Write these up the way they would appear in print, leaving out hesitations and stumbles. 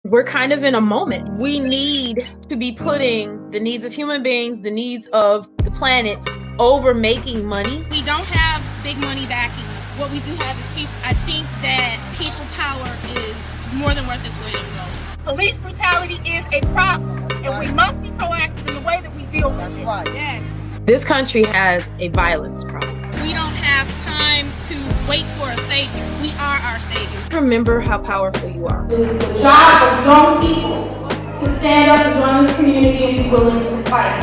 We're kind of in a moment. We need to be putting the needs of human beings, the needs of the planet over making money. We don't have big money backing us. What we do have is people. I think that people power is more than worth its weight in gold. Police brutality is a problem, and we must be proactive in the way that we deal with it. Right. Yes. This country has a violence problem. We don't have time to wait for a savior. We are our saviors. Remember how powerful you are. It is the job of young people to stand up and join this community and be willing to fight.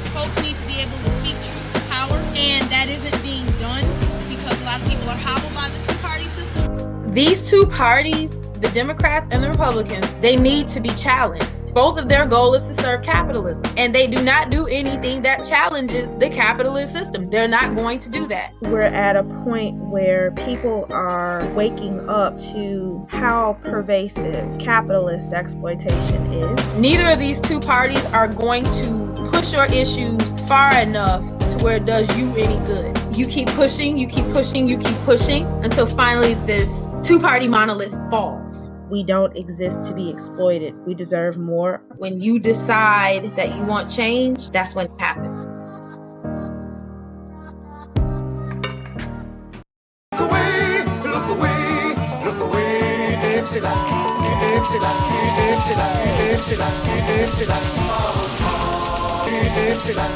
Folks need to be able to speak truth to power, and that isn't being done because a lot of people are hobbled by the two-party system. These two parties, the Democrats and the Republicans, they need to be challenged. Both of their goal is to serve capitalism, and they do not do anything that challenges the capitalist system. They're not going to do that. We're at a point where people are waking up to how pervasive capitalist exploitation is. Neither of these two parties are going to push your issues far enough to where it does you any good. You keep pushing, you keep pushing, you keep pushing until finally this two-party monolith falls. We don't exist to be exploited. We deserve more. When you decide that you want change, that's when it happens. Look away, look away, look away. Excellent, excellent, excellent, excellent, excellent, excellent.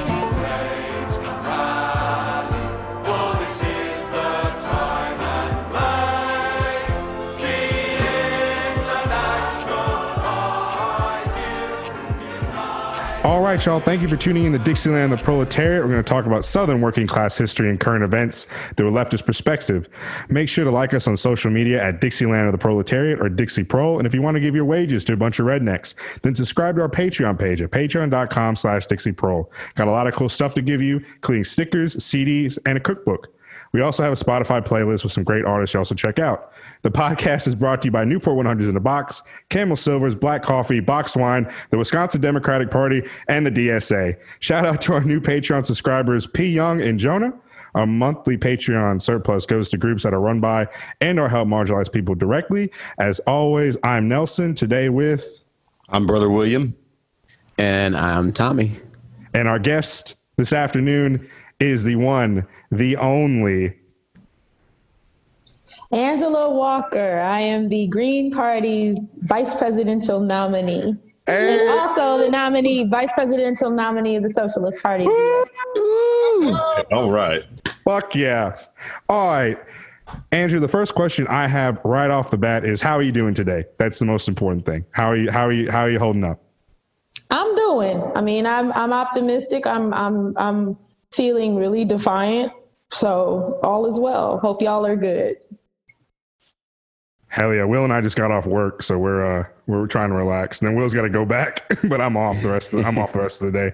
All right, y'all. Thank you for tuning in to Dixieland of the Proletariat. We're going to talk about Southern working class history and current events through a leftist perspective. Make sure to like us on social media at Dixieland of the Proletariat or Dixie Pro. And if you want to give your wages to a bunch of rednecks, then subscribe to our Patreon page at patreon.com/DixiePro. Got a lot of cool stuff to give you, including stickers, CDs, and a cookbook. We also have a Spotify playlist with some great artists you also check out. The podcast is brought to you by Newport 100s in a Box, Camel Silvers, Black Coffee, Boxed Wine, the Wisconsin Democratic Party, and the DSA. Shout out to our new Patreon subscribers, P. Young and Jonah. Our monthly Patreon surplus goes to groups that are run by and or help marginalized people directly. As always, I'm Nelson, today with... I'm Brother William. And I'm Tommy. And our guest this afternoon is the one, the only... Angela Walker. I am the Green Party's vice presidential nominee. Hey. And also the vice presidential nominee of the Socialist Party. All right. Fuck yeah. All right. Andrew, the first question I have right off the bat is, how are you doing today? That's the most important thing. How are you holding up? I'm doing. I mean, I'm optimistic. I'm feeling really defiant. So all is well. Hope y'all are good. Hell yeah. Will and I just got off work, so we're trying to relax. And then Will's got to go back, but I'm off the rest of the day.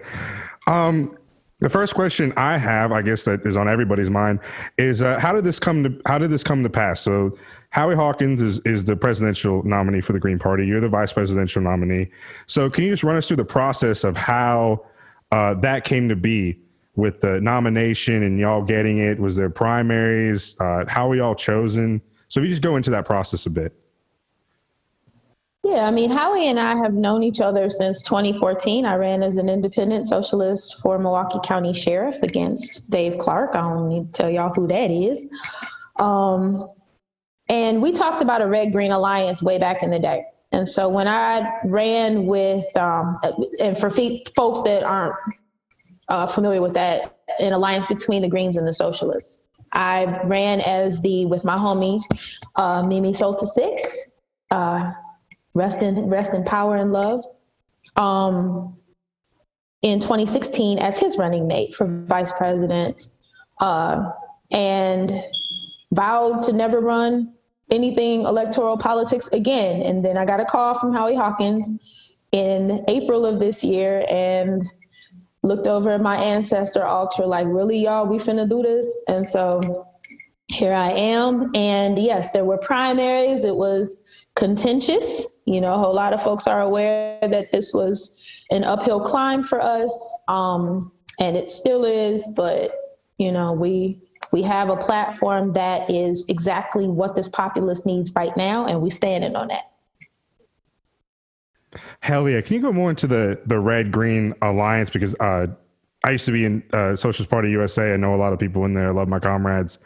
The first question I have, I guess that is on everybody's mind, is how did this come to pass? So Howie Hawkins is the presidential nominee for the Green Party. You're the vice presidential nominee. So can you just run us through the process of how that came to be with the nomination and y'all getting it? Was there primaries? How were y'all chosen? So if you just go into that process a bit. Yeah, I mean, Howie and I have known each other since 2014. I ran as an independent socialist for Milwaukee County Sheriff against Dave Clark. I don't need to tell y'all who that is. And we talked about a red-green alliance way back in the day. And so when I ran with, and for folks that aren't familiar with that, an alliance between the Greens and the Socialists, I ran with my homie, Mimi Soltysik, rest in power and love, in 2016 as his running mate for vice president, and vowed to never run anything electoral politics again. And then I got a call from Howie Hawkins in April of this year and looked over at my ancestor altar like, really, y'all, we finna do this? And so here I am. And yes, there were primaries. It was contentious. You know, a whole lot of folks are aware that this was an uphill climb for us. And it still is, but, you know, we have a platform that is exactly what this populace needs right now, and we standing on that. Hell yeah. Can you go more into the red-green alliance? Because I used to be in Socialist Party USA. I know a lot of people in there. I love my comrades.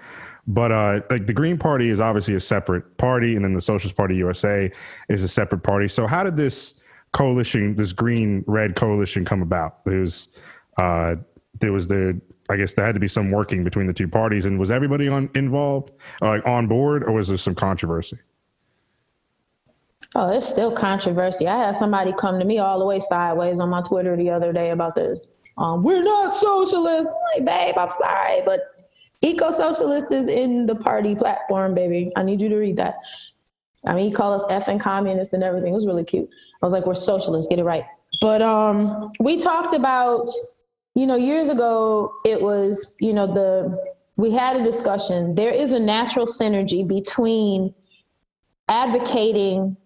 But like the Green Party is obviously a separate party, and then the Socialist Party USA is a separate party. So how did this coalition, this green-red coalition, come about? I guess there had to be some working between the two parties. And was everybody involved, on board, or was there some controversy? Oh, it's still controversy. I had somebody come to me all the way sideways on my Twitter the other day about this. We're not socialists. I'm like, babe, I'm sorry, but Eco-Socialist is in the party platform, baby. I need you to read that. I mean, he called us effing communists and everything. It was really cute. I was like, we're socialists, get it right. But we talked about, years ago, it was, we had a discussion. There is a natural synergy between advocating,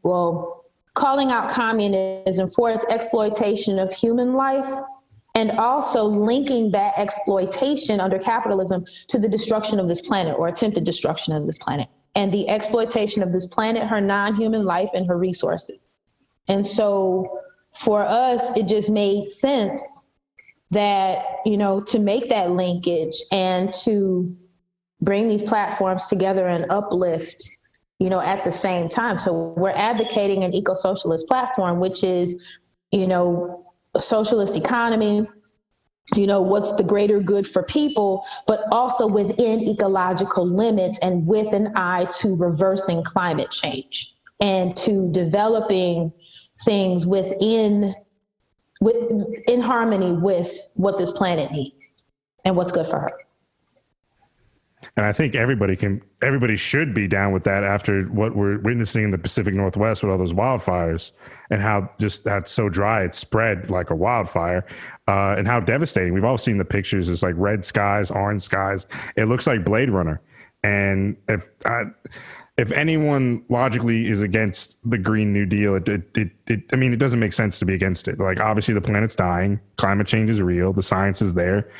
calling out communism for its exploitation of human life, and also linking that exploitation under capitalism to the destruction of this planet, or attempted destruction of this planet, and the exploitation of this planet, her non-human life, and her resources. And so for us, it just made sense that, to make that linkage and to bring these platforms together and uplift, at the same time. So we're advocating an eco-socialist platform, which is, a socialist economy, what's the greater good for people, but also within ecological limits and with an eye to reversing climate change and to developing things in harmony with what this planet needs and what's good for her. And I think everybody should be down with that after what we're witnessing in the Pacific Northwest with all those wildfires, and how just that's so dry, it spread like a wildfire, and how devastating. We've all seen the pictures. It's like red skies, orange skies. It looks like Blade Runner. And if anyone logically is against the Green New Deal, it doesn't make sense to be against it. Like, obviously the planet's dying, climate change is real, the science is there,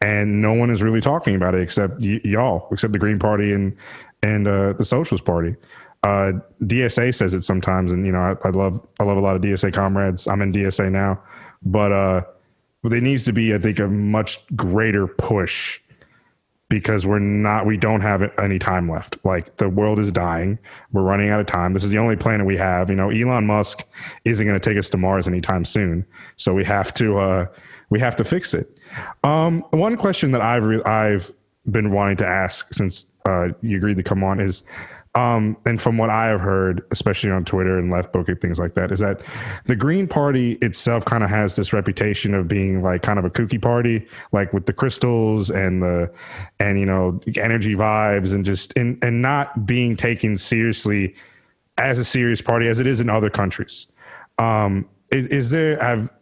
and no one is really talking about it except y'all, except the Green Party and the Socialist Party. DSA says it sometimes, and I love a lot of DSA comrades. I'm in DSA now, but there needs to be, I think, a much greater push, because we don't have any time left. Like, the world is dying. We're running out of time. This is the only planet we have. Elon Musk isn't going to take us to Mars anytime soon. So we have to fix it. One question that I've been wanting to ask since you agreed to come on is, and from what I have heard, especially on Twitter and Left Book and things like that, is that the Green Party itself kind of has this reputation of being like kind of a kooky party, like with the crystals and energy vibes, and just and not being taken seriously as a serious party as it is in other countries. Has there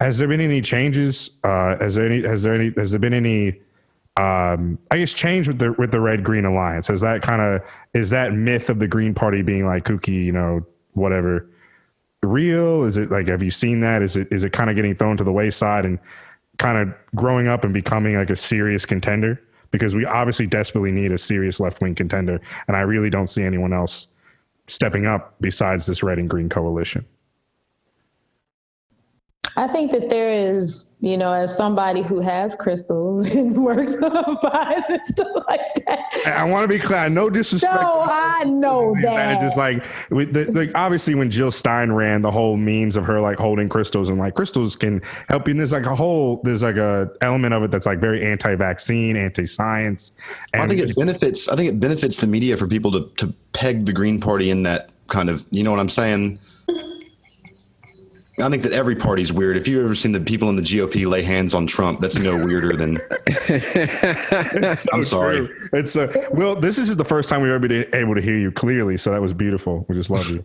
been any changes? Has there been any change with the Red Green Alliance? Is that myth of the Green Party being like kooky, whatever, real? Is it like, have you seen that? Is it kind of getting thrown to the wayside and kind of growing up and becoming like a serious contender? Because we obviously desperately need a serious left-wing contender, and I really don't see anyone else stepping up besides this Red and Green coalition. I think that there is, as somebody who has crystals and works on vibes and stuff like that. I want to be clear. No disrespect. No, I know that. It's just like, obviously when Jill Stein ran, the whole memes of her like holding crystals and like crystals can help you. And there's like a element of it that's like very anti-vaccine, anti-science. And I think it benefits the media for people to peg the Green Party in that kind of, you know what I'm saying? I think that every party's weird. If you've ever seen the people in the GOP lay hands on Trump, that's no weirder than. I'm sorry. True. It's Will. This is just the first time we've ever been able to hear you clearly, so that was beautiful. We just love you.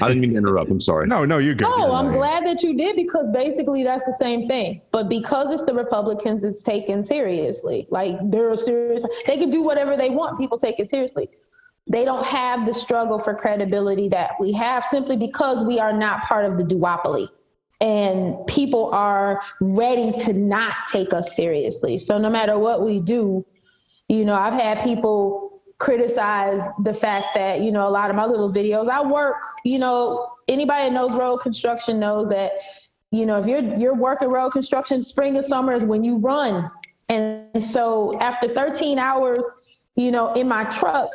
I didn't mean to interrupt. I'm sorry. No, you're good. No, I'm glad that you did, because basically that's the same thing. But because it's the Republicans, it's taken seriously. Like, they're serious. They can do whatever they want. People take it seriously. They don't have the struggle for credibility that we have, simply because we are not part of the duopoly, and people are ready to not take us seriously. So no matter what we do, I've had people criticize the fact that, you know, a lot of my little videos, I work, you know, anybody that knows road construction knows that, you know, if you're working road construction, spring and summer is when you run. And so after 13 hours, you know, in my truck,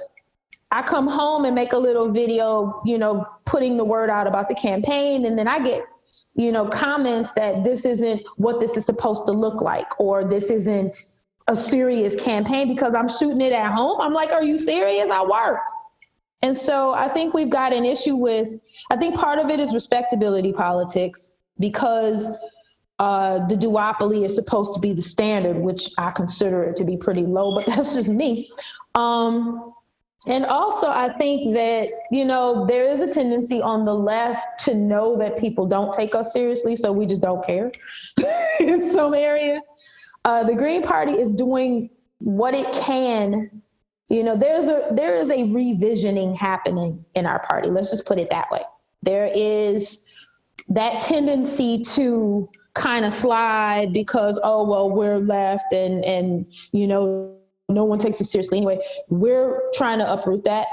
I come home and make a little video, you know, putting the word out about the campaign. And then I get, you know, comments that this isn't what this is supposed to look like, or this isn't a serious campaign because I'm shooting it at home. I'm like, are you serious? I work. And so I think we've got an issue with, I think part of it is respectability politics, because the duopoly is supposed to be the standard, which I consider it to be pretty low, but that's just me. And also, I think that, you know, there is a tendency on the left to know that people don't take us seriously, so we just don't care in some areas. The Green Party is doing what it can. You know, there is a revisioning happening in our party. Let's just put it that way. There is that tendency to kind of slide because, oh, well, we're left and you know, no one takes it seriously anyway. We're trying to uproot that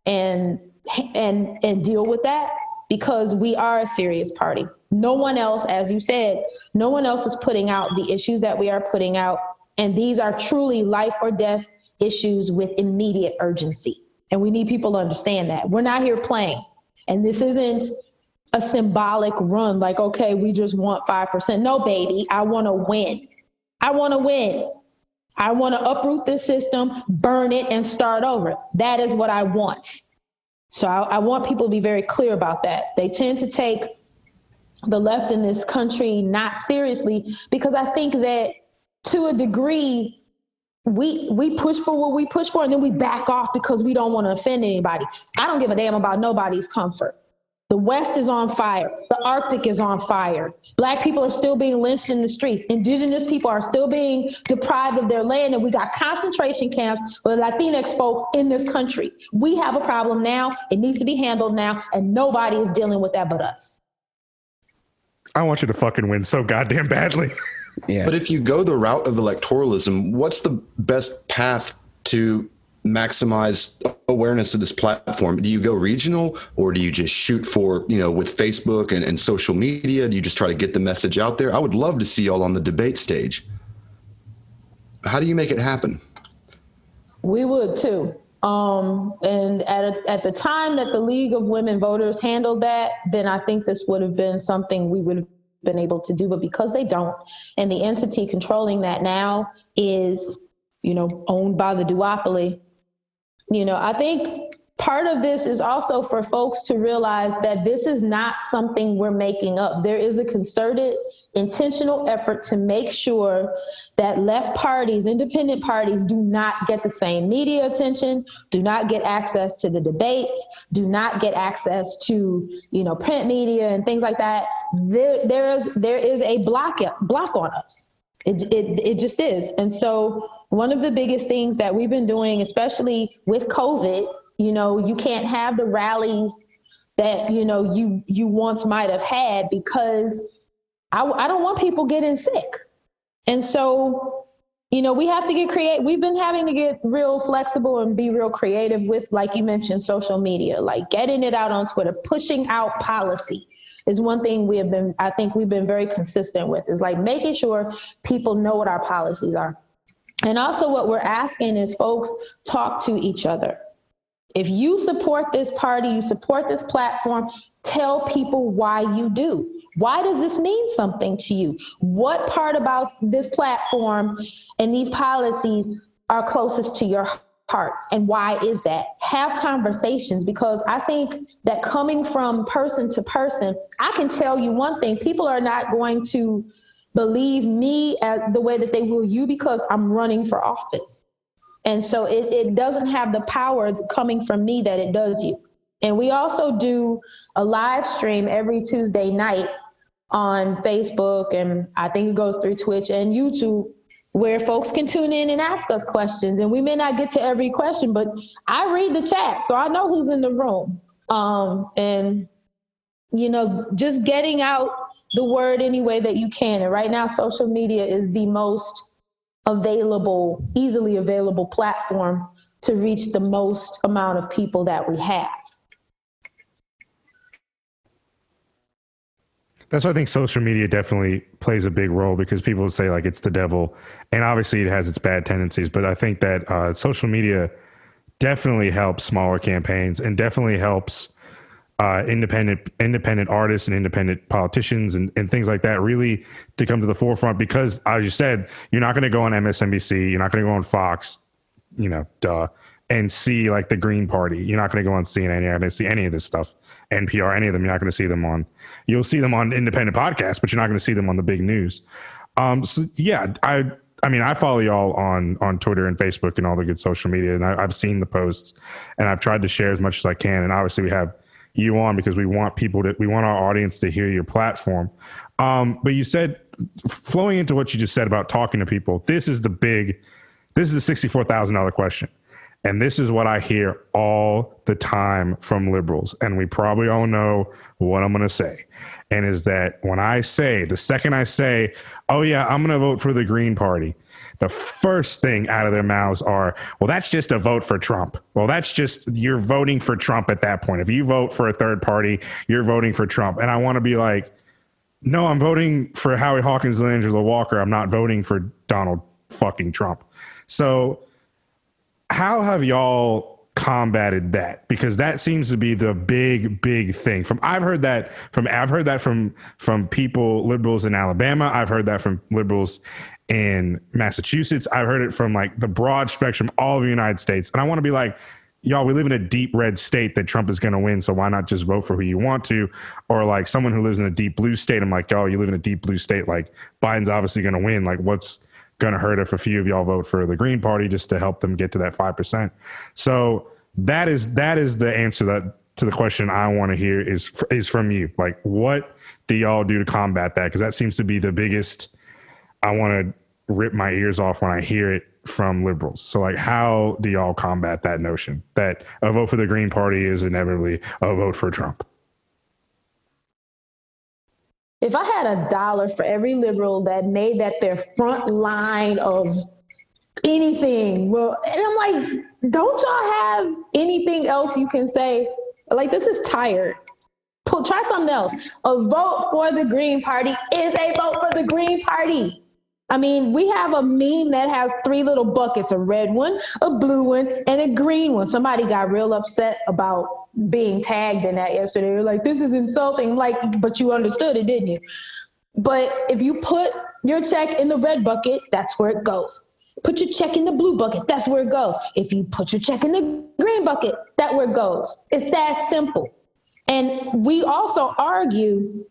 and deal with that, because we are a serious party. No one else, as you said, no one else is putting out the issues that we are putting out. And these are truly life or death issues with immediate urgency. And we need people to understand that. We're not here playing. And this isn't a symbolic run like, okay, we just want 5%. No, baby, I want to win. I want to win. I want to uproot this system, burn it, and start over. That is what I want. So I want people to be very clear about that. They tend to take the left in this country not seriously, because I think that to a degree, we push for what we push for, and then we back off because we don't want to offend anybody. I don't give a damn about nobody's comfort. The West is on fire. The Arctic is on fire. Black people are still being lynched in the streets. Indigenous people are still being deprived of their land. And we got concentration camps with Latinx folks in this country. We have a problem now. It needs to be handled now. And nobody is dealing with that but us. I want you to fucking win so goddamn badly. Yeah. But if you go the route of electoralism, what's the best path to maximize awareness of this platform? Do you go regional, or do you just shoot for, you know, with Facebook and social media? Do you just try to get the message out there? I would love to see y'all on the debate stage. How do you make it happen? We would too. And at the time that the League of Women Voters handled that, then I think this would have been something we would have been able to do. But because they don't, and the entity controlling that now is, you know, owned by the duopoly, you know, I think part of this is also for folks to realize that this is not something we're making up. There is a concerted, intentional effort to make sure that left parties, independent parties, do not get the same media attention, do not get access to the debates, do not get access to, you know, print media and things like that. There is a block on us. It just is. And so one of the biggest things that we've been doing, especially with COVID, you know, you can't have the rallies that, you know, you once might have had, because I don't want people getting sick. And so, you know, we have to get creative. We've been having to get real flexible and be real creative with, like you mentioned, social media, like getting it out on Twitter, pushing out policy is one thing I think we've been very consistent with, is like making sure people know what our policies are. And also what we're asking is folks talk to each other. If you support this party, you support this platform, tell people why you do. Why does this mean something to you? What part about this platform and these policies are closest to your heart, and why is that? Have conversations, because I think that coming from person to person, I can tell you one thing: people are not going to believe me as the way that they will you, because I'm running for office. And so it doesn't have the power coming from me that it does you. And we also do a live stream every Tuesday night on Facebook, and I think it goes through Twitch and YouTube, where folks can tune in and ask us questions. And we may not get to every question, but I read the chat, so I know who's in the room. And, you know, just getting out the word any way that you can. And right now, social media is the most available, easily available platform to reach the most amount of people that we have. That's why I think social media definitely plays a big role, because people say like it's the devil, and obviously it has its bad tendencies. But I think that social media definitely helps smaller campaigns and definitely helps independent artists and independent politicians and things like that really to come to the forefront, because as you said, you're not going to go on MSNBC, you're not going to go on Fox, and see like the Green Party. You're not going to go on CNN, you're not going to see any of this stuff, NPR, any of them. You're not going to see them on, you'll see them on independent podcasts, but you're not going to see them on the big news. So yeah, I mean, I follow y'all on Twitter and Facebook and all the good social media, and I've seen the posts, and I've tried to share as much as I can. And obviously we have you on because we want our audience to hear your platform. But you said, flowing into what you just said about talking to people, this is the $64,000 question. And this is what I hear all the time from liberals. And we probably all know what I'm going to say. And is that when the second I say, oh yeah, I'm going to vote for the Green Party, the first thing out of their mouths are, well, that's just a vote for Trump. Well, you're voting for Trump at that point. If you vote for a third party, you're voting for Trump. And I want to be like, no, I'm voting for Howie Hawkins and Angela Walker. I'm not voting for Donald fucking Trump. So how have y'all combated that? Because that seems to be the big thing. I've heard that from people, liberals in Alabama. I've heard that from liberals in Massachusetts. I've heard it from like the broad spectrum, all of the United States. And I want to be like, y'all, we live in a deep red state that Trump is going to win. So why not just vote for who you want to? Or like someone who lives in a deep blue state, I'm like, oh, you live in a deep blue state. Like Biden's obviously going to win. Like what's going to hurt if a few of y'all vote for the Green Party just to help them get to that 5%? So that is the answer to the question I want to hear is from you. Like, what do y'all do to combat that? Because that seems to be the biggest. I want to rip my ears off when I hear it from liberals. So like, how do y'all combat that notion that a vote for the Green Party is inevitably a vote for Trump? If I had $1 for every liberal that made that their front line of anything, well, and I'm like, don't y'all have anything else you can say? Like, this is tired. Try something else. A vote for the Green Party is a vote for the Green Party. I mean, we have a meme that has 3 little buckets, a red one, a blue one, and a green one. Somebody got real upset about being tagged in that yesterday. They're like, this is insulting. Like, but you understood it, didn't you? But if you put your check in the red bucket, that's where it goes. Put your check in the blue bucket, that's where it goes. If you put your check in the green bucket, that's where it goes. It's that simple. And we also argue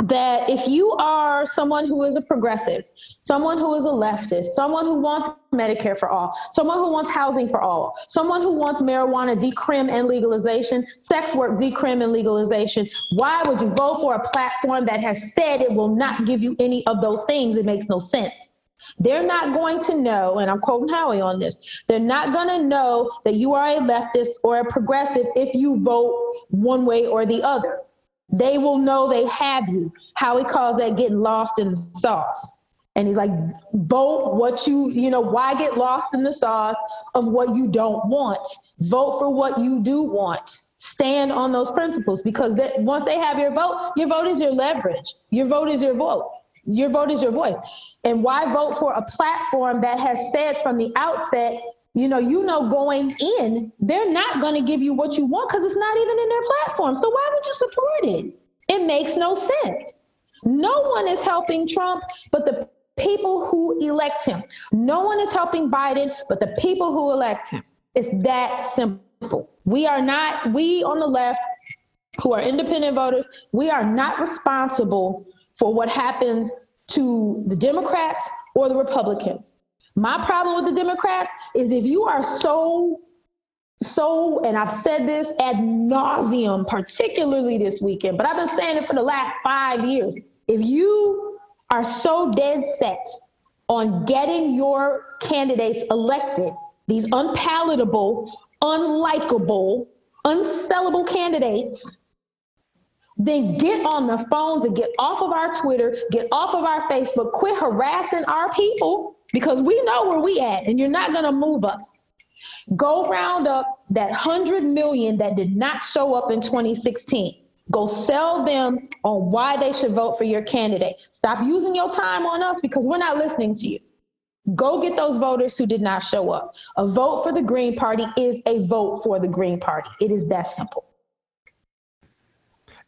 that if you are someone who is a progressive, someone who is a leftist, someone who wants Medicare for all, someone who wants housing for all, someone who wants marijuana decrim and legalization, sex work decrim and legalization, why would you vote for a platform that has said it will not give you any of those things? It makes no sense. They're not going to know, and I'm quoting Howie on this, they're not going to know that you are a leftist or a progressive if you vote one way or the other. They will know they have you. Howie calls that getting lost in the sauce. And he's like, vote what why get lost in the sauce of what you don't want? Vote for what you do want. Stand on those principles, because once they have your vote is your leverage. Your vote is your vote. Your vote is your voice. And why vote for a platform that has said from the outset, going in, they're not going to give you what you want because it's not even in their platform. So why would you support it? It makes no sense. No one is helping Trump but the people who elect him. No one is helping Biden but the people who elect him. It's that simple. We on the left who are independent voters, we are not responsible for what happens to the Democrats or the Republicans. My problem with the Democrats is if you are so, and I've said this ad nauseum, particularly this weekend, but I've been saying it for the last 5 years. If you are so dead set on getting your candidates elected, these unpalatable, unlikable, unsellable candidates, then get on the phones and get off of our Twitter, get off of our Facebook, quit harassing our people, because we know where we at and you're not going to move us. Go round up that 100 million that did not show up in 2016. Go sell them on why they should vote for your candidate. Stop using your time on us because we're not listening to you. Go get those voters who did not show up. A vote for the Green Party is a vote for the Green Party. It is that simple.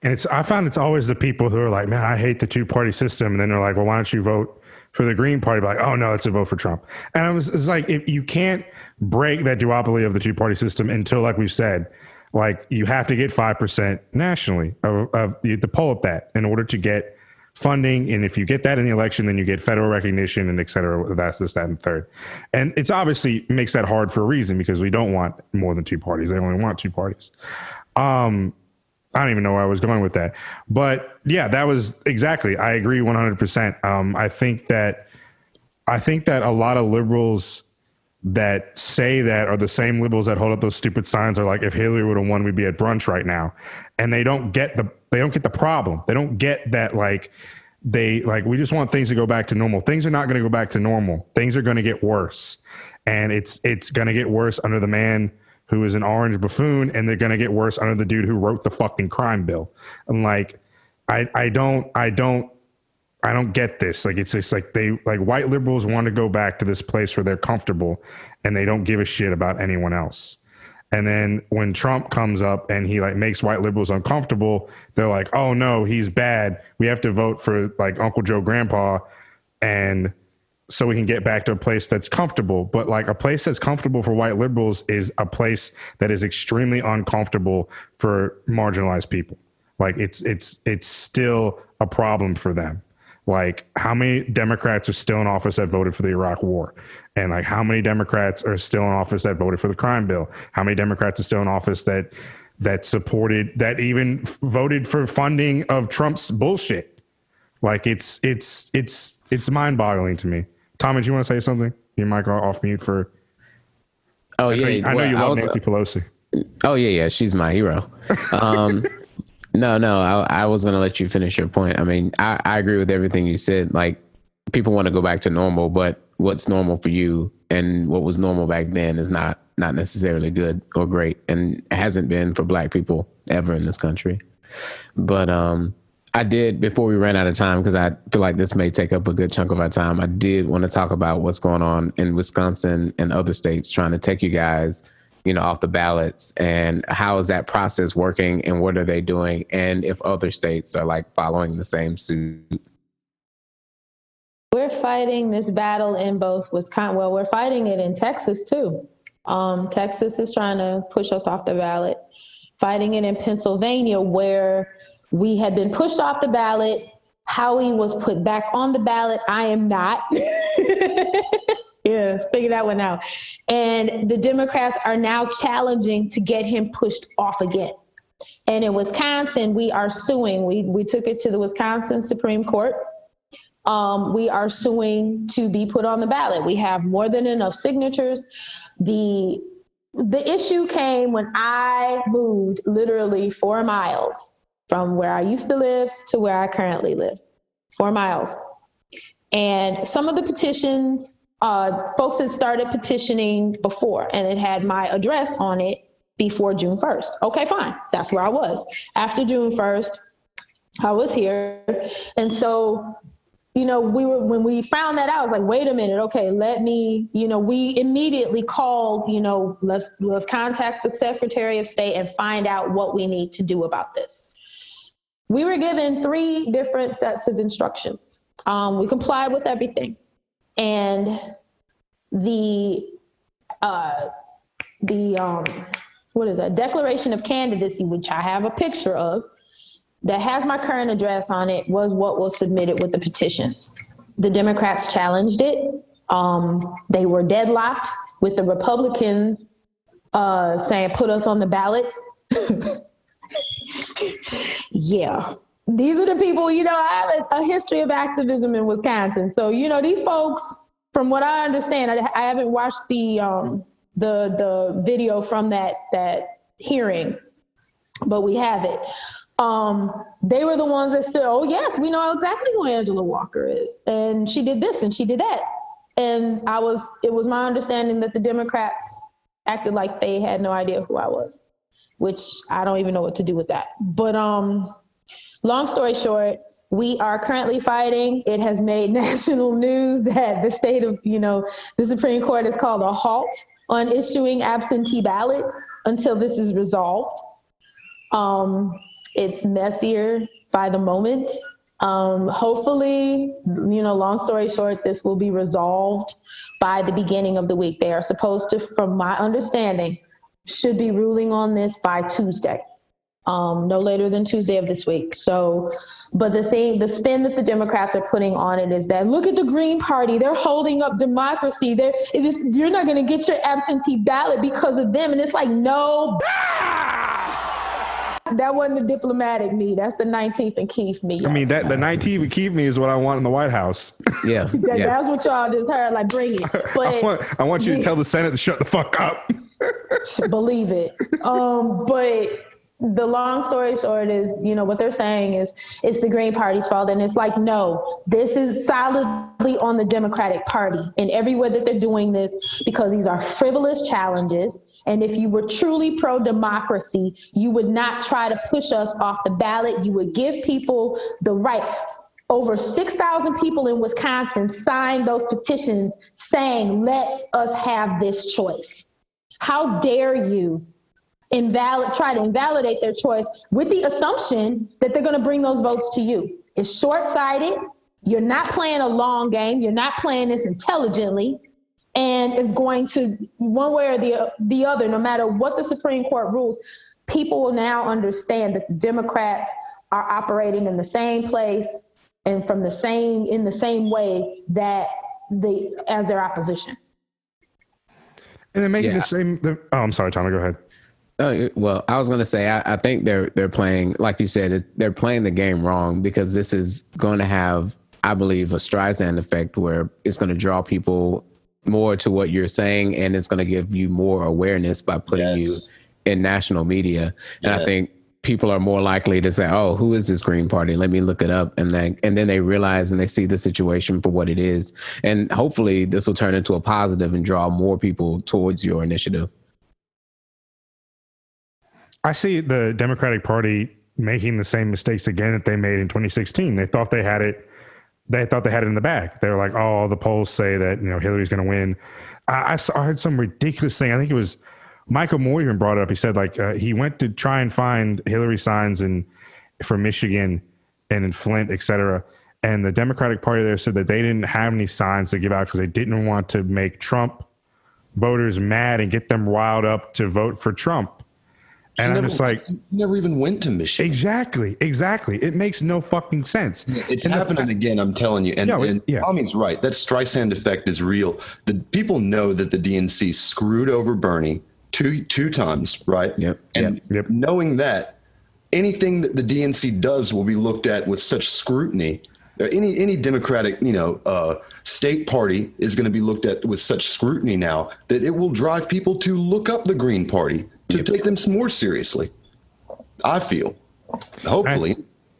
And I found it's always the people who are like, man, I hate the two-party system. And then they're like, well, why don't you vote for the Green Party? Like, oh no, it's a vote for Trump. And it's like, if you can't break that duopoly of the two-party system until, like we've said, like you have to get 5% nationally of the poll at that in order to get funding. And if you get that in the election, then you get federal recognition and et cetera. That's this, that, and third. And it's obviously makes that hard for a reason because we don't want more than two parties. They only want two parties. I don't even know where I was going with that, but yeah, that was exactly, I agree 100%. I think that a lot of liberals that say that are the same liberals that hold up those stupid signs are like, if Hillary would have won, we'd be at brunch right now. And they don't get the problem. They don't get that, like, we just want things to go back to normal. Things are not going to go back to normal. Things are going to get worse. And it's going to get worse under the man who is an orange buffoon, and they're going to get worse under the dude who wrote the fucking crime bill. And like, I don't get this. Like, it's just like white liberals want to go back to this place where they're comfortable and they don't give a shit about anyone else. And then when Trump comes up and he like makes white liberals uncomfortable, they're like, oh no, he's bad. We have to vote for like Uncle Joe Grandpa. And so we can get back to a place that's comfortable. But like a place that's comfortable for white liberals is a place that is extremely uncomfortable for marginalized people. Like it's still a problem for them. Like how many Democrats are still in office that voted for the Iraq War? And like how many Democrats are still in office that voted for the crime bill? How many Democrats are still in office that supported, that even voted for funding of Trump's bullshit? Like it's mind boggling to me. Tommy, do you want to say something? Your mic off mute for. Oh yeah, I know you love Nancy Pelosi. Oh yeah, she's my hero. No, I was gonna let you finish your point. I mean, I agree with everything you said. Like, people want to go back to normal, but what's normal for you and what was normal back then is not necessarily good or great, and hasn't been for Black people ever in this country. But I did, before we ran out of time, because I feel like this may take up a good chunk of our time, I did want to talk about what's going on in Wisconsin and other states trying to take you guys, off the ballots, and how is that process working and what are they doing? And if other states are like following the same suit. We're fighting this battle in both Wisconsin. Well, we're fighting it in Texas too. Texas is trying to push us off the ballot. Fighting it in Pennsylvania, where we had been pushed off the ballot. Howie was put back on the ballot. I am not. Yeah, figure that one out. And the Democrats are now challenging to get him pushed off again. And in Wisconsin, we are suing. We took it to the Wisconsin Supreme Court. We are suing to be put on the ballot. We have more than enough signatures. The issue came when I moved literally 4 miles from where I used to live to where I currently live, 4 miles. And some of the petitions, folks had started petitioning before, and it had my address on it before June 1st. Okay, fine. That's where I was. After June 1st, I was here. And so, when we found that out, I was like, wait a minute. Okay, we immediately called, let's contact the Secretary of State and find out what we need to do about this. We were given 3 different sets of instructions. We complied with everything. And the Declaration of Candidacy, which I have a picture of, that has my current address on it, was what was submitted with the petitions. The Democrats challenged it. They were deadlocked with the Republicans saying, put us on the ballot. Yeah. These are the people, I have a history of activism in Wisconsin. So, these folks, from what I understand, I haven't watched the video from that hearing, but we have it. They were the ones that stood, oh yes, we know exactly who Angela Walker is. And she did this and she did that. And it was my understanding that the Democrats acted like they had no idea who I was, which I don't even know what to do with that. But long story short, we are currently fighting. It has made national news that the state of, the Supreme Court has called a halt on issuing absentee ballots until this is resolved. It's messier by the moment. Hopefully, long story short, this will be resolved by the beginning of the week. They are supposed to, from my understanding, should be ruling on this by Tuesday. No later than Tuesday of this week. So, but the spin that the Democrats are putting on it is that, look at the Green Party, they're holding up democracy. You're not going to get your absentee ballot because of them. And it's like, no, that wasn't the diplomatic me. That's the 19th and Keith me. I mean, the 19th and Keith me is what I want in the White House. Yeah. That's what y'all just heard. Like, bring it. But I want you to tell the Senate to shut the fuck up. Believe it. But the long story short is, what they're saying is it's the Green Party's fault. And it's like, no, this is solidly on the Democratic Party in every way that they're doing this, because these are frivolous challenges. And if you were truly pro-democracy, you would not try to push us off the ballot. You would give people the right. Over 6,000 people in Wisconsin signed those petitions saying, let us have this choice. How dare you try to invalidate their choice with the assumption that they're going to bring those votes to you? It's short-sighted. You're not playing a long game. You're not playing this intelligently. And it's going to, one way or the other, no matter what the Supreme Court rules, people will now understand that the Democrats are operating in the same place and in the same way that as their opposition. And they're making the same. I'm sorry, Tommy, go ahead. Well, I was going to say, I think they're playing, like you said, they're playing the game wrong, because this is going to have, I believe, a Streisand effect where it's going to draw people more to what you're saying, and it's going to give you more awareness by putting you in national media. And I think people are more likely to say, oh, who is this Green Party? Let me look it up. And then they realize and they see the situation for what it is. And hopefully this will turn into a positive and draw more people towards your initiative. I see the Democratic Party making the same mistakes again that they made in 2016. They thought they had it. They thought they had it in the bag. They were like, oh, the polls say that, Hillary's going to win. I heard some ridiculous thing. I think it was Michael Moore even brought it up. He said, he went to try and find Hillary signs for Michigan and in Flint, et cetera. And the Democratic Party there said that they didn't have any signs to give out because they didn't want to make Trump voters mad and get them riled up to vote for Trump. And I'm just like, you never even went to Michigan. Exactly. It makes no fucking sense. It's happening again, I'm telling you. And Tommy's right. That Streisand effect is real. The people know that the DNC screwed over Bernie two times, right? Yep. Knowing that, anything that the DNC does will be looked at with such scrutiny. Any Democratic, state party is going to be looked at with such scrutiny now that it will drive people to look up the Green Party, to take them more seriously. I feel, hopefully.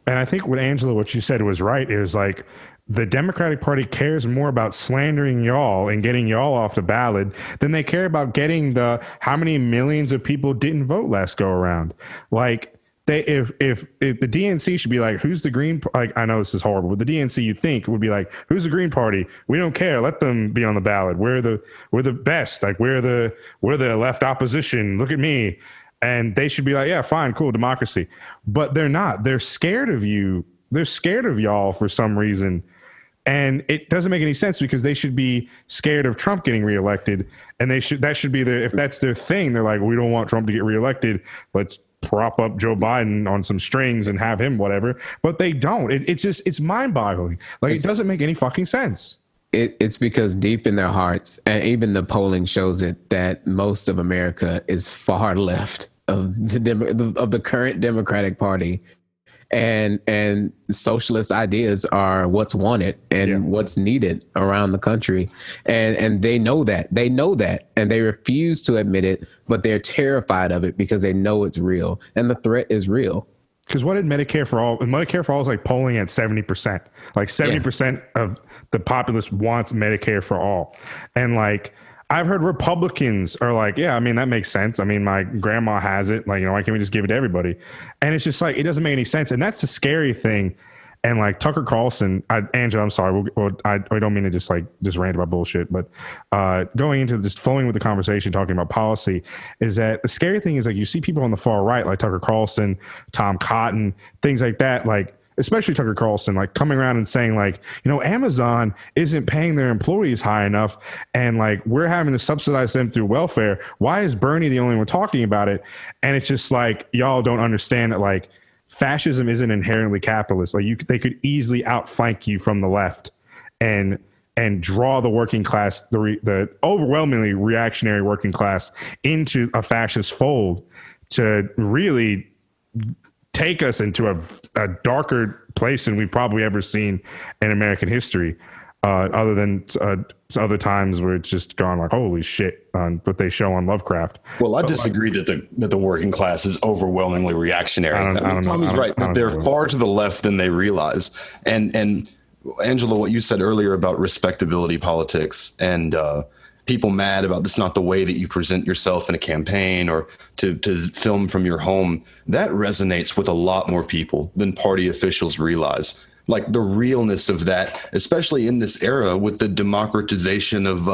And I think what you said was right. It was like the Democratic Party cares more about slandering y'all and getting y'all off the ballot than they care about getting how many millions of people didn't vote last go around. Like, if the DNC should be like, who's the Green? Like, I know this is horrible, but the DNC, you think, would be like, who's the Green Party? We don't care. Let them be on the ballot. We're the best. Like, we're the left opposition. Look at me. And they should be like, yeah, fine, cool, democracy. But they're not. They're scared of you. They're scared of y'all for some reason. And it doesn't make any sense, because they should be scared of Trump getting reelected. And that should be if that's their thing, they're like, we don't want Trump to get reelected. Let's prop up Joe Biden on some strings and have him whatever. But they don't. It's mind boggling. Like, it doesn't make any fucking sense. It's because deep in their hearts, and even the polling shows it, that most of America is far left of the current Democratic Party. And socialist ideas are what's wanted and what's needed around the country. And they know that. And they refuse to admit it, but they're terrified of it because they know it's real. And the threat is real. Because what did Medicare for All? Medicare for All is like polling at 70%. Like 70% of the populace wants Medicare for all. And like, I've heard Republicans are like, yeah, I mean, that makes sense. I mean, my grandma has it. Like, why can't we just give it to everybody? And it's just like, it doesn't make any sense. And that's the scary thing. And like Tucker Carlson, Angela, I'm sorry. I don't mean to just rant about bullshit, but going into just flowing with the conversation, talking about policy, is that the scary thing is like you see people on the far right, like Tucker Carlson, Tom Cotton, things like that, like especially Tucker Carlson, like coming around and saying like, Amazon isn't paying their employees high enough. And like, we're having to subsidize them through welfare. Why is Bernie the only one talking about it? And it's just like, y'all don't understand that like fascism isn't inherently capitalist. Like they could easily outflank you from the left and draw the working class, the overwhelmingly reactionary working class into a fascist fold to really take us into a darker place than we've probably ever seen in American history, other than other times where it's just gone like, holy shit, on what they show on Lovecraft. Well, I disagree that the working class is overwhelmingly reactionary. Tommy's right that they're far to the left than they realize. And Angela, what you said earlier about respectability politics and people mad about this not the way that you present yourself in a campaign or to film from your home, that resonates with a lot more people than party officials realize. Like the realness of that, especially in this era with the democratization of,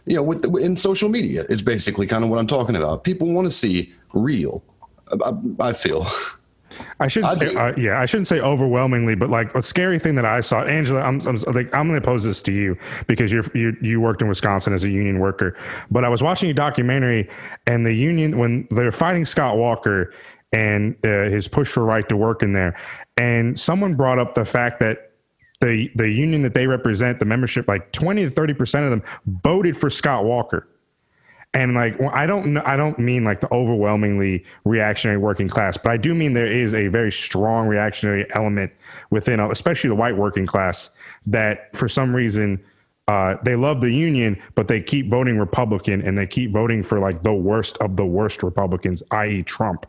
in social media is basically kind of what I'm talking about. People want to see real, I feel. I shouldn't say overwhelmingly, but like a scary thing that I saw, Angela, I'm going to pose this to you because you worked in Wisconsin as a union worker, but I was watching a documentary and the union, when they were fighting Scott Walker and his push for right to work in there, and someone brought up the fact that the union that they represent, the membership, like 20 to 30% of them voted for Scott Walker. And like, well, I don't mean like the overwhelmingly reactionary working class, but I do mean there is a very strong reactionary element within, especially the white working class, that for some reason they love the union, but they keep voting Republican and they keep voting for like the worst of the worst Republicans, i.e. Trump.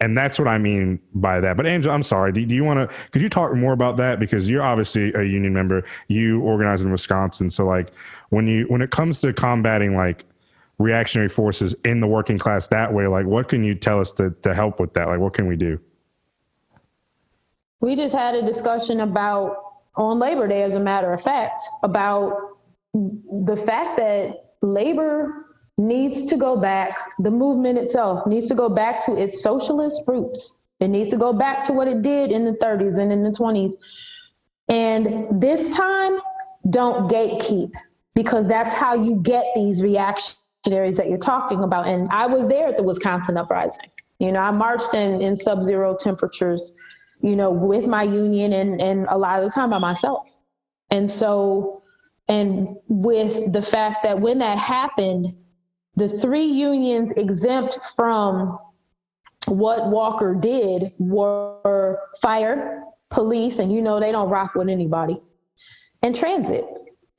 And that's what I mean by that. But Angela, I'm sorry. Do you want to, could you talk more about that? Because you're obviously a union member, you organize in Wisconsin. So like when it comes to combating like reactionary forces in the working class that way, like what can you tell us to help with that? Like what can we do? We just had a discussion on Labor Day, as a matter of fact, about the fact that labor needs to go back, the movement itself needs to go back to its socialist roots. It needs to go back to what it did in the 30s and in the 20s. And this time, don't gatekeep, because that's how you get these reactionaries that you're talking about. And I was there at the Wisconsin uprising. I marched in sub-zero temperatures, with my union and a lot of the time by myself. And with the fact that when that happened, the three unions exempt from what Walker did were fire, police, and they don't rock with anybody, and transit.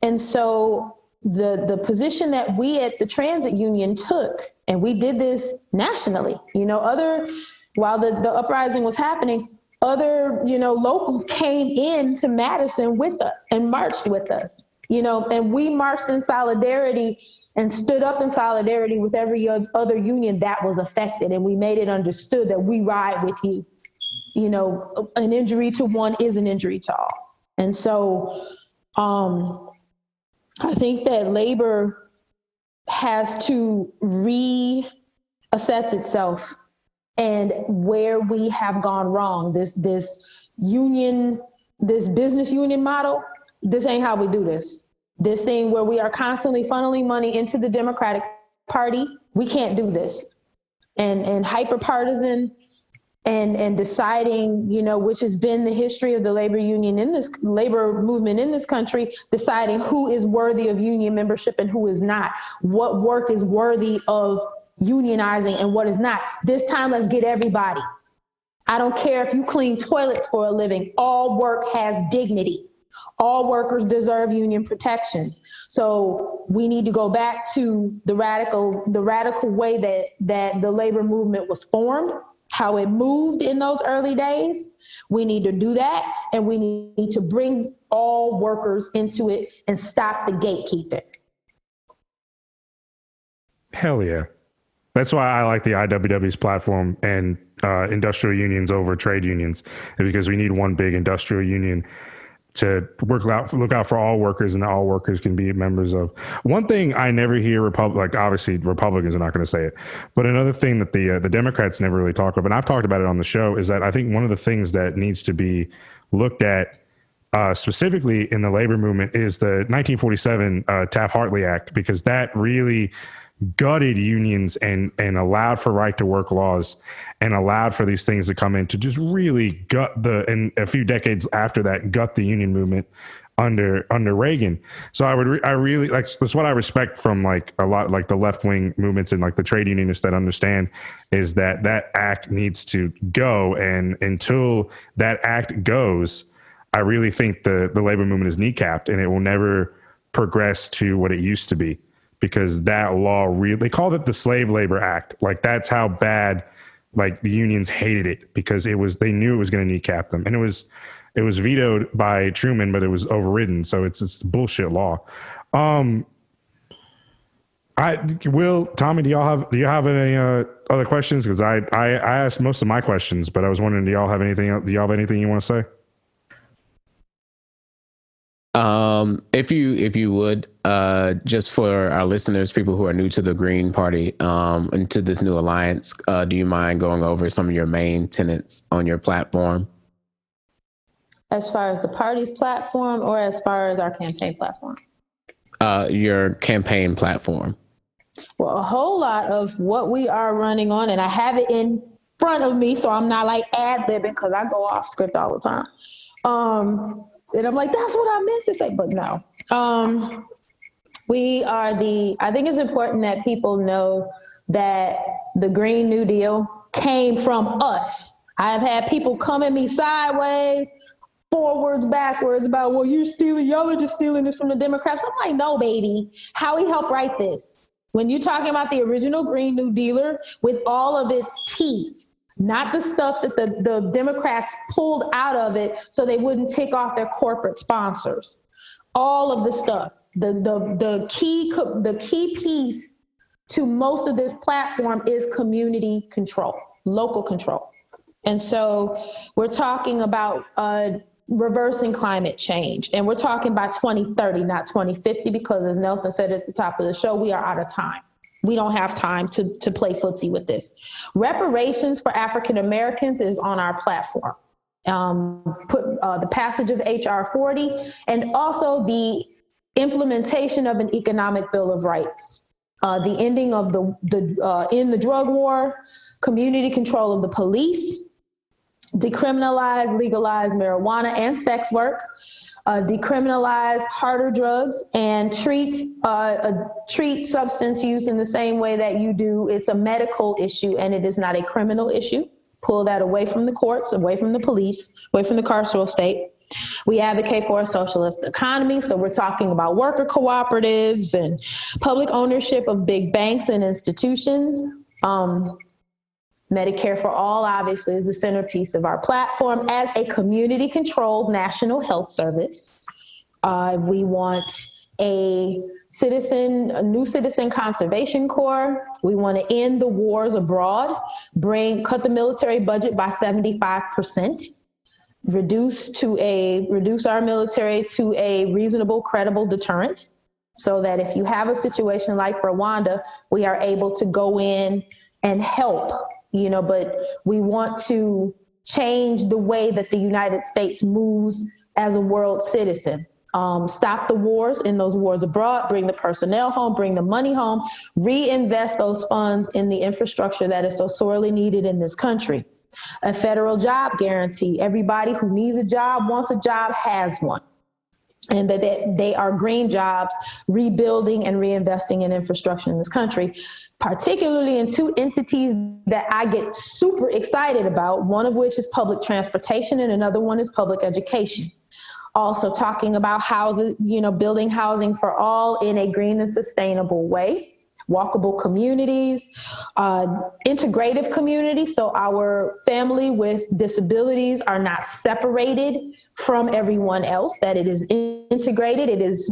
And so the position that we at the transit union took, and we did this nationally, while the uprising was happening, other, locals came into Madison with us and marched with us. And we marched in solidarity and stood up in solidarity with every other union that was affected. And we made it understood that we ride with you. An injury to one is an injury to all. And so I think that labor has to reassess itself and where we have gone wrong. This business union model, this ain't how we do this. This thing where we are constantly funneling money into the Democratic Party, we can't do this. And hyper-partisan and deciding, which has been the history of the labor movement in this country, deciding who is worthy of union membership and who is not, what work is worthy of unionizing and what is not. This time, let's get everybody. I don't care if you clean toilets for a living. All work has dignity. All workers deserve union protections. So we need to go back to the radical way that the labor movement was formed, how it moved in those early days. We need to do that, and we need to bring all workers into it and stop the gatekeeping. Hell yeah. That's why I like the IWW's platform and industrial unions over trade unions, because we need one big industrial union to look out for all workers, and all workers can be members of. One thing I never hear obviously Republicans are not going to say it, but another thing that the Democrats never really talk about, and I've talked about it on the show, is that I think one of the things that needs to be looked at specifically in the labor movement is the 1947 Taft-Hartley Act, because that really gutted unions and allowed for right to work laws and allowed for these things to come in to just really and a few decades after that, gut the union movement under Reagan. So I really like, that's what I respect from like a lot, like the left wing movements and like the trade unionists that understand, is that act needs to go. And until that act goes, I really think the labor movement is kneecapped, and it will never progress to what it used to be. Because that law they called it the Slave Labor Act. Like, that's how bad, like, the unions hated it, because they knew it was going to kneecap them. And it was vetoed by Truman, but it was overridden. So it's bullshit law. Tommy, do you have any other questions? Because I asked most of my questions, but I was wondering, do y'all have anything you want to say? If you would, just for our listeners, people who are new to the Green Party, and to this new alliance, do you mind going over some of your main tenets on your platform? As far as the party's platform, or as far as our campaign platform? Your campaign platform. Well, a whole lot of what we are running on, and I have it in front of me, so I'm not like ad-libbing, because I go off script all the time. And I'm like, that's what I meant to say, but no. I think it's important that people know that the Green New Deal came from us. I've had people come at me sideways, forwards, backwards about, well, y'all are just stealing this from the Democrats. I'm like, no, baby. Howie helped write this. When you're talking about the original Green New Dealer with all of its teeth, not the stuff that the Democrats pulled out of it so they wouldn't tick off their corporate sponsors. All of the stuff, the key piece to most of this platform is community control, local control. And so we're talking about reversing climate change. And we're talking by 2030, not 2050, because as Nelson said at the top of the show, we are out of time. We don't have time to play footsie with this. Reparations for African Americans is on our platform. The passage of H.R. 40, and also the implementation of an economic bill of rights. The ending of the drug war, community control of the police, decriminalize, legalize marijuana and sex work, decriminalize harder drugs, and treat substance use in the same way that you do. It's a medical issue and it is not a criminal issue. Pull that away from the courts, away from the police, away from the carceral state. We advocate for a socialist economy. So we're talking about worker cooperatives and public ownership of big banks and institutions. Medicare for All, obviously, is the centerpiece of our platform as a community-controlled national health service. We want a new citizen conservation corps. We want to end the wars abroad, cut the military budget by 75%, reduce our military to a reasonable, credible deterrent, so that if you have a situation like Rwanda, we are able to go in and help. But we want to change the way that the United States moves as a world citizen. Stop the wars in those wars abroad, bring the personnel home, bring the money home, reinvest those funds in the infrastructure that is so sorely needed in this country. A federal job guarantee. Everybody who needs a job, wants a job, has one. And that they are green jobs, rebuilding and reinvesting in infrastructure in this country, particularly in two entities that I get super excited about, one of which is public transportation and another one is public education. Also talking about building housing for all in a green and sustainable way, walkable communities, integrative communities, so our family with disabilities are not separated from everyone else, that it is integrated, it is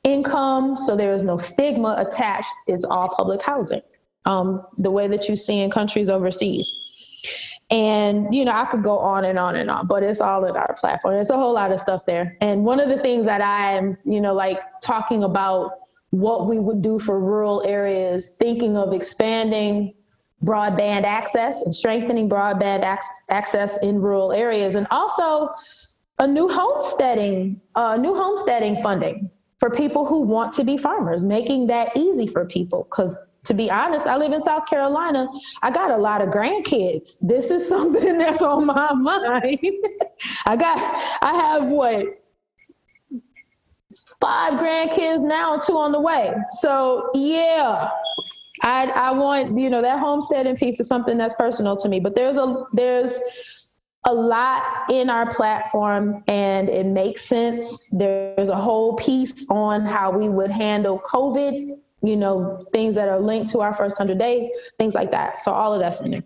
income, so there is no stigma attached. It's all public housing, the way that you see in countries overseas. And, I could go on and on and on, but it's all in our platform. There's a whole lot of stuff there. And one of the things that I'm, like talking about what we would do for rural areas, thinking of expanding broadband access and strengthening broadband access in rural areas, and also a new homesteading funding for people who want to be farmers, making that easy for people. Because to be honest, I live in South Carolina. I got a lot of grandkids. This is something that's on my mind. I have 5 grandkids now and 2 on the way. So yeah, I want, that homesteading piece is something that's personal to me, but there's a lot in our platform and it makes sense. There's a whole piece on how we would handle COVID, things that are linked to our first 100 days, things like that. So all of that's in there.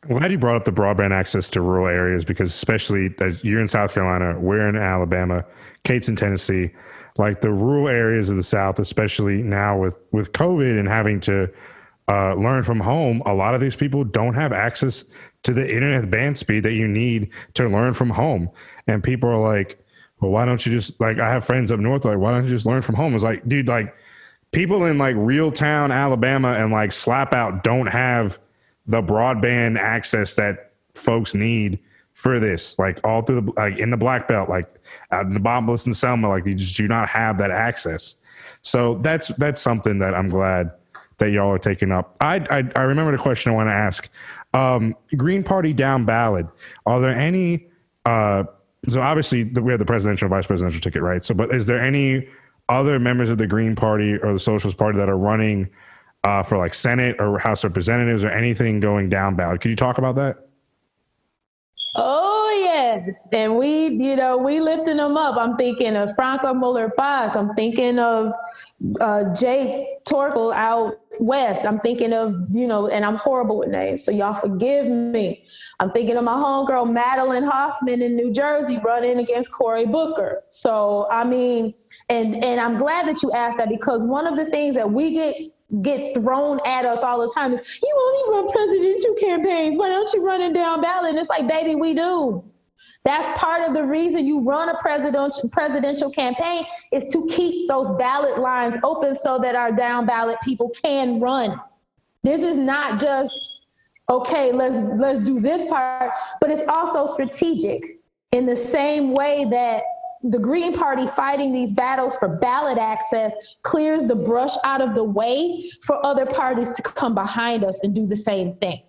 I'm glad you brought up the broadband access to rural areas, because especially as you're in South Carolina, we're in Alabama, Kate's in Tennessee, like the rural areas of the South, especially now with COVID and having to learn from home, a lot of these people don't have access to the internet band speed that you need to learn from home. And people are like, well, why don't you just, I have friends up north, why don't you just learn from home? It's like, dude, people in real town, Alabama and Slap Out don't have the broadband access that folks need for this, all through in the Black Belt, out in the Bombolus and Selma, you just do not have that access. So that's something that I'm glad that y'all are taking up. I remember the question I want to ask. Green Party down ballot. Are there any? So obviously we have the presidential and vice presidential ticket, right? So, but is there any other members of the Green Party or the Socialist Party that are running for Senate or House of Representatives or anything going down ballot? Could you talk about that? Oh yes, and we lifting them up. I'm thinking of Franco Muller-Paz. I'm thinking of Jake Torkel out west. I'm thinking of and I'm horrible with names, so y'all forgive me. I'm thinking of my homegirl Madeline Hoffman in New Jersey running against Cory Booker. So I mean, and I'm glad that you asked that, because one of the things that we get thrown at us all the time is, you only run presidential campaigns. Why don't you run it down ballot? And it's like, baby, we do. That's part of the reason you run a presidential campaign, is to keep those ballot lines open so that our down ballot people can run. This is not just, okay, let's do this part, but it's also strategic in the same way that the Green Party fighting these battles for ballot access clears the brush out of the way for other parties to come behind us and do the same thing.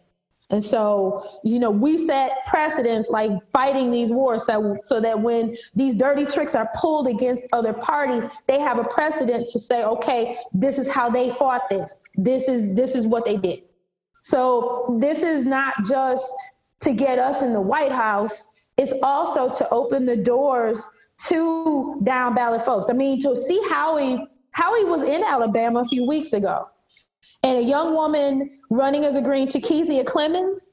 And so, we set precedents fighting these wars so that when these dirty tricks are pulled against other parties, they have a precedent to say, okay, this is how they fought this. This is what they did. So this is not just to get us in the White House. It's also to open the doors to down ballot folks. I mean, to see Howie was in Alabama a few weeks ago, and a young woman running as a Green, Chikezia Clemens,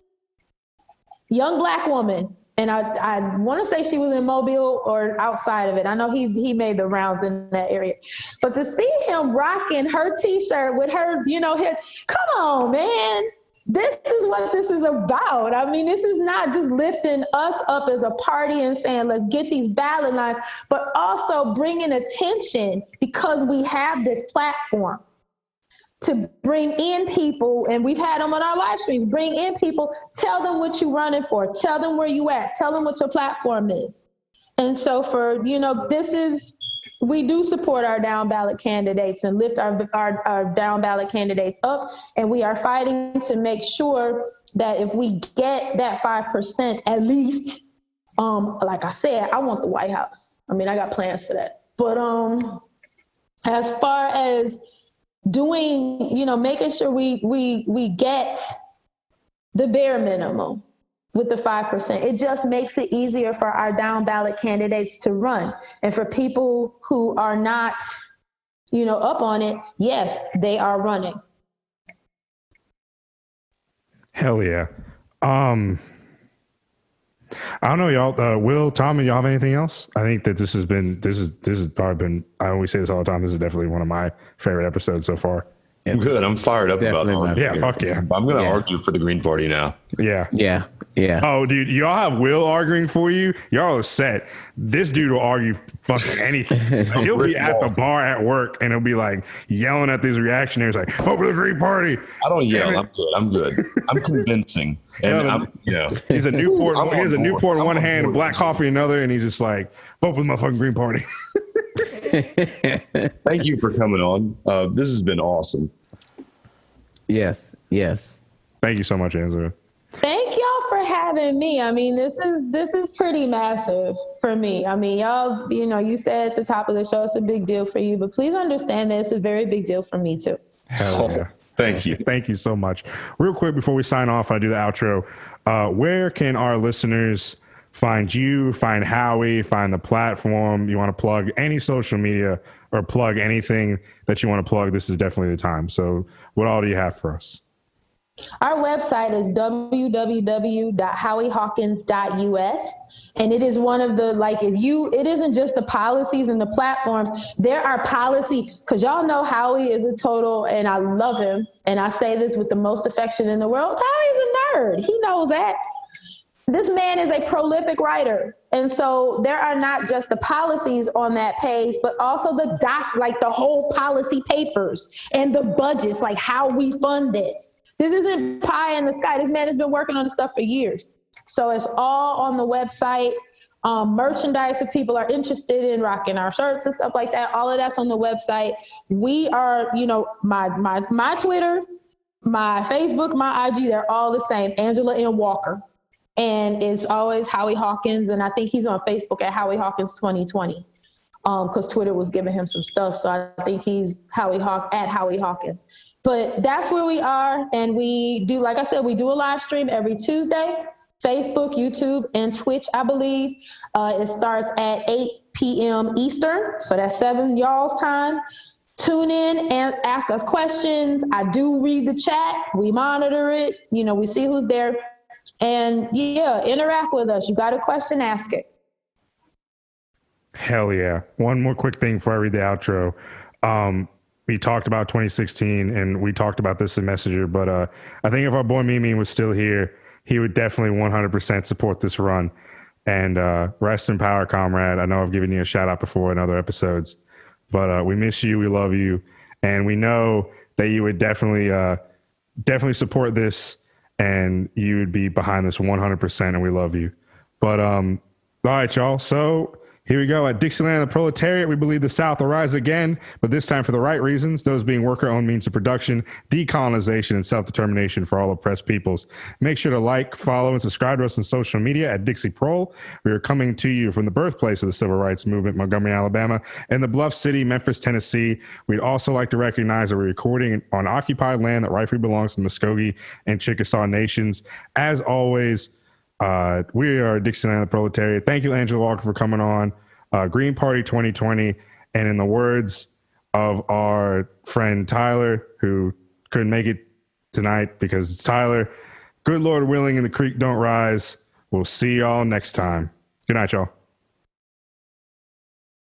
young Black woman. And I want to say she was in Mobile or outside of it. I know he made the rounds in that area. But to see him rocking her T-shirt with her, come on, man. This is what this is about. I mean, this is not just lifting us up as a party and saying, let's get these ballot lines, but also bringing attention, because we have this platform to bring in people, and we've had them on our live streams, bring in people, tell them what you're running for, tell them where you at, tell them what your platform is. And so we do support our down ballot candidates and lift our down ballot candidates up. And we are fighting to make sure that if we get that 5% at least, like I said, I want the White House. I mean, I got plans for that. But as far as doing, making sure we get the bare minimum with the 5%, it just makes it easier for our down ballot candidates to run. And for people who are not, up on it, yes, they are running. Hell yeah. I don't know, y'all. Will, Tom, y'all have anything else? I think that this has probably been, I always say this all the time, this is definitely one of my favorite episodes so far. I'm good. I'm fired up Definitely about it. Yeah, fuck yeah. I'm going to argue for the Green Party now. Yeah. Yeah. Oh, dude, y'all have Will arguing for you. Y'all are set. This dude will argue fucking anything. He'll be at the bar at work and he'll be like yelling at these reactionaries like, vote for the Green Party. I don't yell. I'm good. I'm convincing. And he's a Newport. He has a Newport in one hand and black coffee in another, and he's just like, vote for the motherfucking Green Party. Thank you for coming on. This has been awesome. Yes. Thank you so much, Angela. Thank y'all for having me. I mean, this is pretty massive for me. I mean, y'all, you said at the top of the show, it's a big deal for you, but please understand that it's a very big deal for me too. Hell yeah. Thank you. Thank you so much. Real quick, before we sign off, I do the outro. Where can our listeners find you, find Howie, find the platform? You want to plug any social media or plug anything that you want to plug? This is definitely the time. So what all do you have for us? Our website is www.howiehawkins.us. And it is one of the, it isn't just the policies and the platforms. There are policies, because y'all know Howie is a total, and I love him. And I say this with the most affection in the world. Howie's a nerd. He knows that. This man is a prolific writer. And so there are not just the policies on that page, but also the whole policy papers and the budgets, like how we fund this. This isn't pie in the sky. This man has been working on this stuff for years. So it's all on the website. Merchandise, if people are interested in rocking our shirts and stuff like that, all of that's on the website. We are, my Twitter, my Facebook, my IG, they're all the same. Angela N. Walker. And it's always Howie Hawkins. And I think he's on Facebook at Howie Hawkins 2020 because Twitter was giving him some stuff. So I think he's at Howie Hawkins. But that's where we are. And we do, like I said, we do a live stream every Tuesday, Facebook, YouTube, and Twitch, I believe. It starts at 8 p.m. Eastern. So that's 7 y'all's time. Tune in and ask us questions. I do read the chat. We monitor it. We see who's there. And interact with us. You got a question, ask it. Hell yeah. One more quick thing before I read the outro. We talked about 2016 and we talked about this in Messenger, but I think if our boy Mimi was still here, he would definitely 100% support this run. And rest in power, comrade. I know I've given you a shout out before in other episodes, but we miss you. We love you. And we know that you would definitely support this and you would be behind this 100%. And we love you. But all right, y'all. So here we go. At Dixieland of the Proletariat, we believe the South will rise again, but this time for the right reasons, those being worker-owned means of production, decolonization, and self-determination for all oppressed peoples. Make sure to like, follow, and subscribe to us on social media at Dixie Prol. We are coming to you from the birthplace of the Civil Rights Movement, Montgomery, Alabama, and the Bluff City, Memphis, Tennessee. We'd also like to recognize that we're recording on occupied land that rightfully belongs to the Muskogee and Chickasaw nations. As always, we are Dixieland of the Proletariat. Thank you, Angela Walker, for coming on. Green Party 2020. And in the words of our friend Tyler, who couldn't make it tonight because it's Tyler, good Lord willing and the creek don't rise. We'll see y'all next time. Good night, y'all.